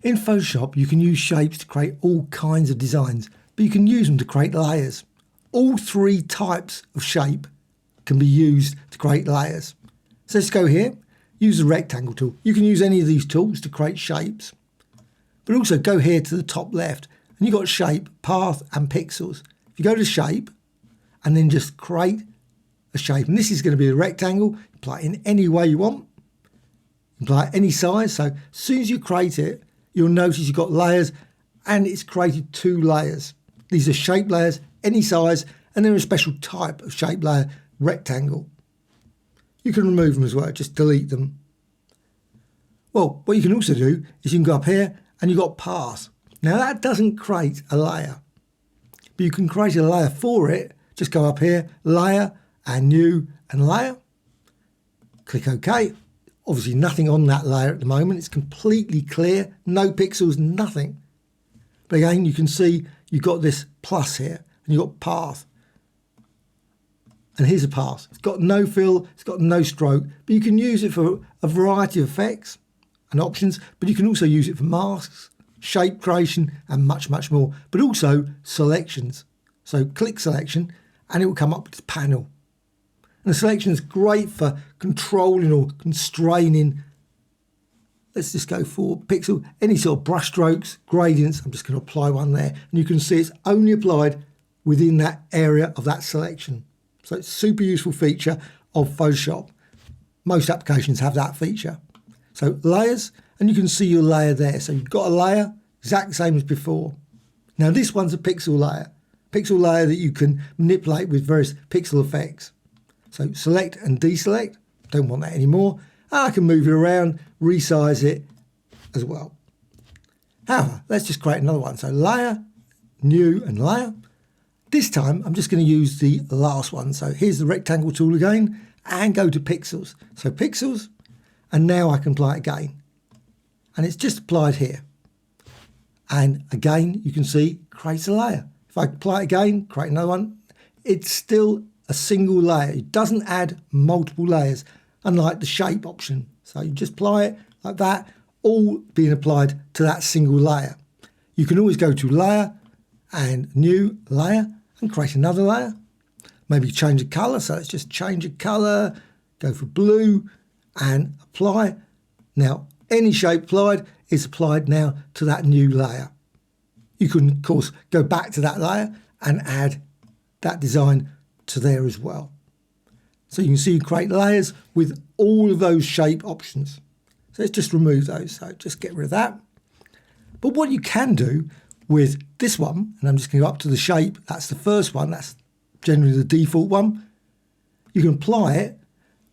In Photoshop, you can use shapes to create all kinds of designs, but you can use them to create layers. All three types of shape can be used to create layers. So let's go here, use the rectangle tool. You can use any of these tools to create shapes, but also go here to the top left and you've got shape, path and pixels. If you go to shape and then just create a shape, and this is going to be a rectangle, apply it in any way you want, apply it any size. So as soon as you create it, you'll notice you've got layers and it's created two layers. These are shape layers, any size, and they're a special type of shape layer, rectangle. You can remove them as well, just delete them. Well, what you can also do is you can go up here and you've got path. Now that doesn't create a layer, but you can create a layer for it. Just go up here, layer and new and layer. Click OK. Obviously nothing on that layer at the moment. It's completely clear, no pixels, nothing. But again, you can see you've got this plus here and you've got path. And here's a path. It's got no fill, it's got no stroke, but you can use it for a variety of effects and options, but you can also use it for masks, shape creation and much, much more, but also selections. So click selection and it will come up with this panel. And the selection is great for controlling or constraining. Let's just go for pixel, any sort of brush strokes, gradients. I'm just going to apply one there. And you can see it's only applied within that area of that selection. So it's a super useful feature of Photoshop. Most applications have that feature. So layers, and you can see your layer there. So you've got a layer, exact same as before. Now this one's a pixel layer that you can manipulate with various pixel effects. So select and deselect, don't want that anymore. And I can move it around, resize it as well. However, let's just create another one. So layer, new and layer. This time I'm just going to use the last one. So here's the rectangle tool again and go to pixels. So pixels, and now I can apply it again. And it's just applied here. And again, you can see create a layer. If I apply it again, create another one, it's still a single layer. It doesn't add multiple layers, unlike the shape option. So you just apply it like that, all being applied to that single layer. You can always go to layer and new layer and create another layer. Maybe change the color. So let's just change the color, go for blue and apply. Now, any shape applied is applied now to that new layer. You can, of course, go back to that layer and add that design to there as well. So you can see you create layers with all of those shape options. So let's just remove those. So just get rid of that. But what you can do with this one, and I'm just going to go up to the shape, that's the first one, that's generally the default one. You can apply it,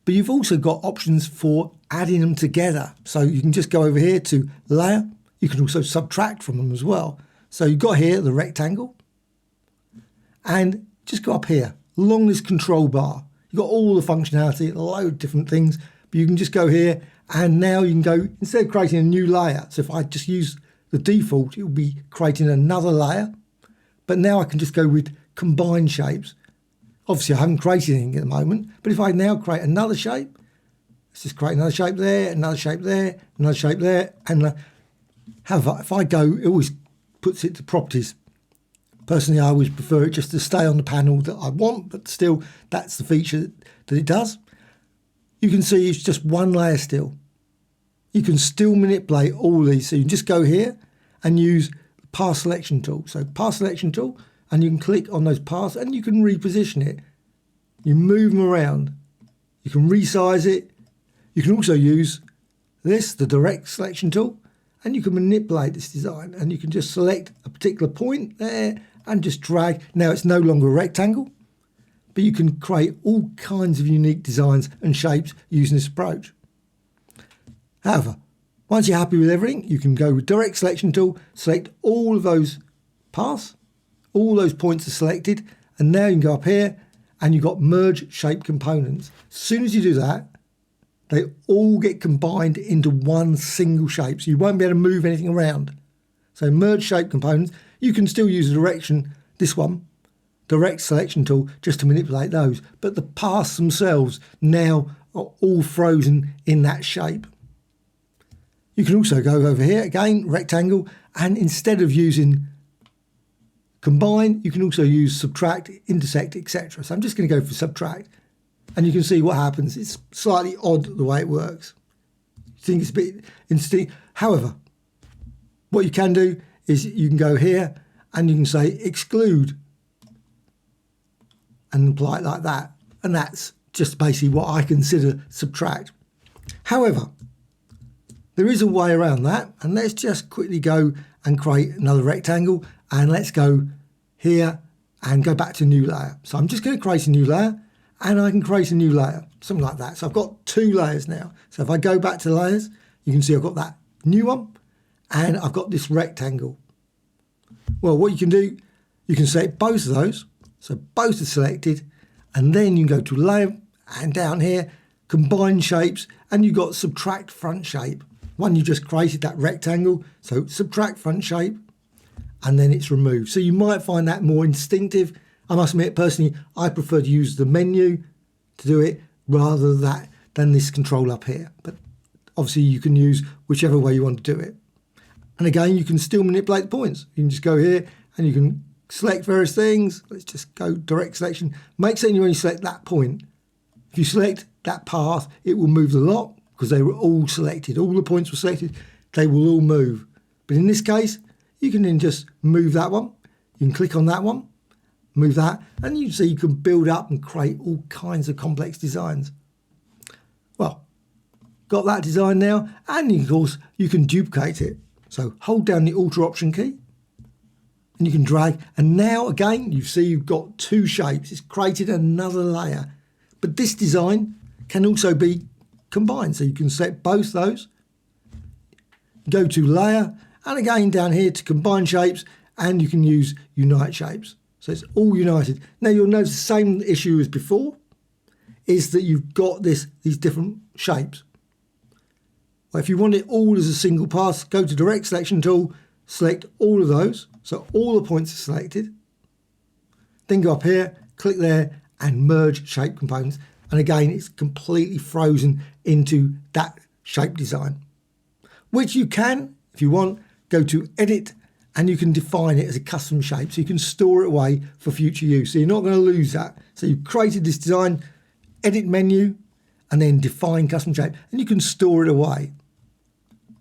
but you've also got options for adding them together. So you can just go over here to layer. You can also subtract from them as well. So you've got here the rectangle and just go up here along this control bar. You've got all the functionality, a load of different things, but you can just go here and now you can go, instead of creating a new layer, so if I just use the default, it will be creating another layer, but now I can just go with combine shapes. Obviously I haven't created anything at the moment, but if I now create another shape, let's just create another shape there, another shape there, another shape there, and however, if I go, it always puts it to properties. Personally, I always prefer it just to stay on the panel that I want, but still, that's the feature that it does. You can see it's just one layer still. You can still manipulate all these. So you can just go here and use the path selection tool. So path selection tool, and you can click on those paths and you can reposition it. You move them around. You can resize it. You can also use this, the direct selection tool, and you can manipulate this design and you can just select a particular point there and just drag. Now it's no longer a rectangle, but you can create all kinds of unique designs and shapes using this approach. However, once you're happy with everything, you can go with direct selection tool, select all of those paths, all those points are selected, and now you can go up here and you've got merge shape components. As soon as you do that, they all get combined into one single shape, so you won't be able to move anything around. So merge shape components, you can still use the direction, this one, direct selection tool, just to manipulate those, but the paths themselves now are all frozen in that shape. You can also go over here again, rectangle, and instead of using combine, you can also use subtract, intersect, etc. So I'm just going to go for subtract, and you can see what happens. It's slightly odd the way it works. You think it's a bit instinct. However, what you can do is you can go here and you can say exclude and apply it like that. And that's just basically what I consider subtract. However, there is a way around that, and let's just quickly go and create another rectangle, and let's go here and go back to new layer. So I'm just going to create a new layer, and I can create a new layer, something like that. So I've got 2 layers now. So if I go back to layers, you can see I've got that new one, and I've got this rectangle. Well, what you can do, you can select both of those. So both are selected, and then you can go to layer, and down here, combine shapes, and you've got subtract front shape. One you just created, that rectangle, so subtract front shape, and then it's removed. So you might find that more instinctive. I must admit, personally, I prefer to use the menu to do it rather than this control up here. But obviously you can use whichever way you want to do it. And again, you can still manipulate the points. You can just go here and you can select various things. Let's just go direct selection. Make certain you only select that point. If you select that path, it will move the lot because they were all selected. All the points were selected. They will all move. But in this case, you can then just move that one. You can click on that one, move that, and you see you can build up and create all kinds of complex designs. Well, got that design now, and of course you can duplicate it. So hold down the Alt or Option key, and you can drag. And now again, you see you've got 2 shapes. It's created another layer. But this design can also be combined. So you can select both those, go to layer, and again down here to combine shapes, and you can use unite shapes. So it's all united. Now you'll notice the same issue as before, is that you've got these different shapes. Well, if you want it all as a single pass, go to direct selection tool, select all of those. So all the points are selected. Then go up here, click there, and merge shape components. And again, it's completely frozen into that shape design, which you can, if you want, go to edit, and you can define it as a custom shape. So you can store it away for future use. So you're not going to lose that. So you've created this design, edit menu, and then define custom shape, and you can store it away.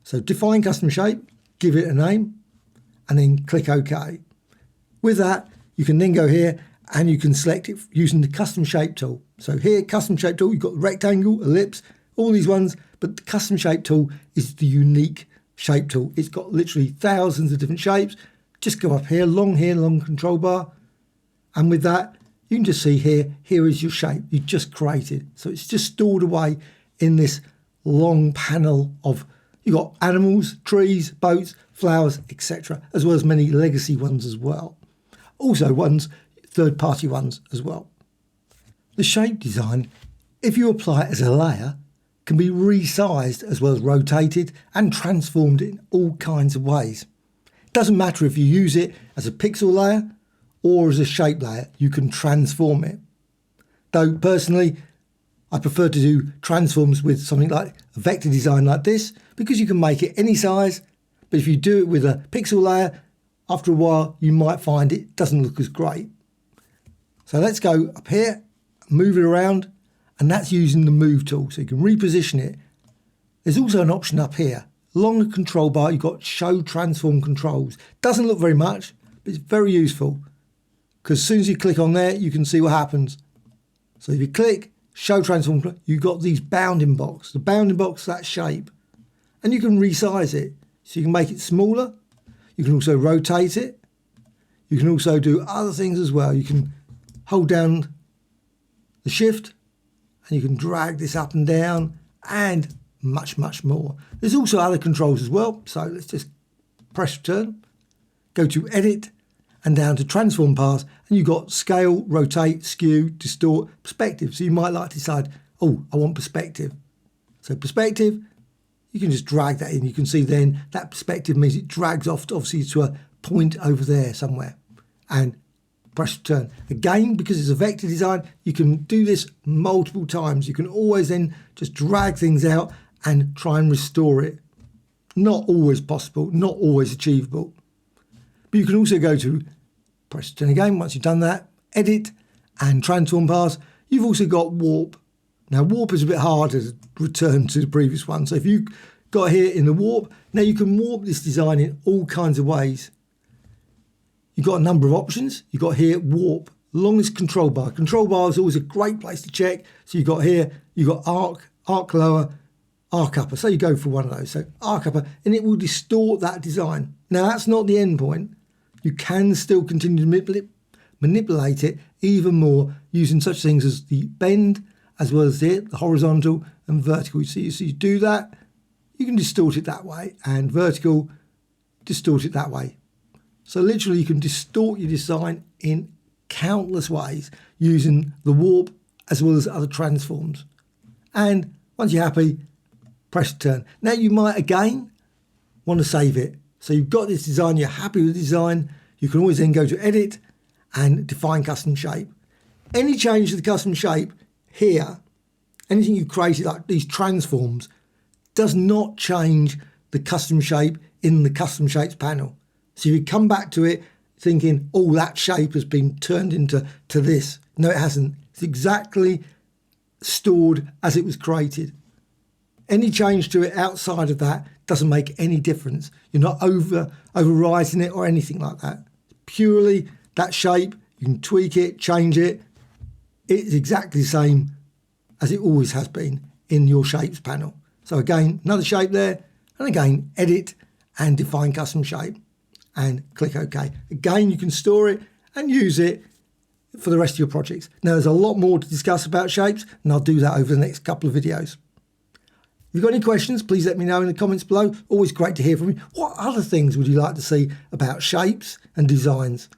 So define custom shape, give it a name, and then click OK. With that, you can then go here and you can select it using the custom shape tool. So here, custom shape tool, you've got rectangle, ellipse, all these ones, but the custom shape tool is the unique shape tool. It's got literally thousands of different shapes. Just go up here, long control bar. And with that, you can just see here is your shape you just created. So it's just stored away in this long panel of, you've got animals, trees, boats, flowers, etc., as well as many legacy ones as well. Also ones, third-party ones as well. The shape design, if you apply it as a layer, can be resized as well as rotated and transformed in all kinds of ways. It doesn't matter if you use it as a pixel layer or as a shape layer, you can transform it. Though personally, I prefer to do transforms with something like a vector design like this, because you can make it any size, but if you do it with a pixel layer, after a while you might find it doesn't look as great. So let's go up here, move it around, and that's using the move tool, so you can reposition it. There's also an option up here, along the control bar you've got show transform controls. Doesn't look very much, but it's very useful, because as soon as you click on there you can see what happens. So if you click show transform, you've got these bounding box. The bounding box, that shape, and you can resize it. So you can make it smaller, you can also rotate it, you can also do other things as well. You can hold down the shift and you can drag this up and down, and much more. There's also other controls as well, so let's just press return, go to edit, and down to transform path, and you've got scale, rotate, skew, distort, perspective. So you might like to decide, oh, I want perspective. So perspective, you can just drag that in. You can see then that perspective means it drags off obviously to a point over there somewhere, and press return. Again, because it's a vector design, you can do this multiple times. You can always then just drag things out and try and restore it. Not always possible, not always achievable. But you can also go to press return again. Once you've done that, edit and transform paths. You've also got warp. Now warp is a bit harder to return to the previous one. So if you got here in the warp, now you can warp this design in all kinds of ways. You've got a number of options. You've got here warp, longest control bar. Control bar is always a great place to check. So you've got here, you've got arc lower, arc upper. So you go for one of those. So arc upper, and it will distort that design. Now that's not the end point. You can still continue to manipulate it even more using such things as the bend, as well as the horizontal and vertical. So you do that, you can distort it that way, and vertical, distort it that way. So literally you can distort your design in countless ways using the warp as well as other transforms. And once you're happy, press return. Now you might again want to save it. So you've got this design, you're happy with the design, you can always then go to edit and define custom shape. Any change to the custom shape here, anything you created like these transforms, does not change the custom shape in the custom shapes panel. So you come back to it thinking, oh, that shape has been turned into this. No, it hasn't. It's exactly stored as it was created. Any change to it outside of that doesn't make any difference. You're not overwriting it or anything like that. Purely that shape, you can tweak it, change it. It's exactly the same as it always has been in your shapes panel. So again, another shape there, and again, edit and define custom shape and click OK. Again, you can store it and use it for the rest of your projects. Now, there's a lot more to discuss about shapes, and I'll do that over the next couple of videos. If you've got any questions, please let me know in the comments below. Always great to hear from you. What other things would you like to see about shapes and designs?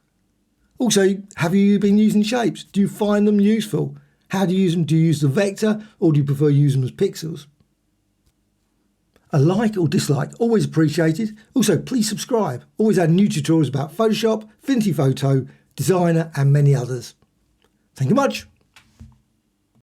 Also, have you been using shapes? Do you find them useful? How do you use them? Do you use the vector, or do you prefer using them as pixels? A like or dislike, always appreciated. Also, please subscribe. Always add new tutorials about Photoshop, Affinity Photo, Designer and many others. Thank you much.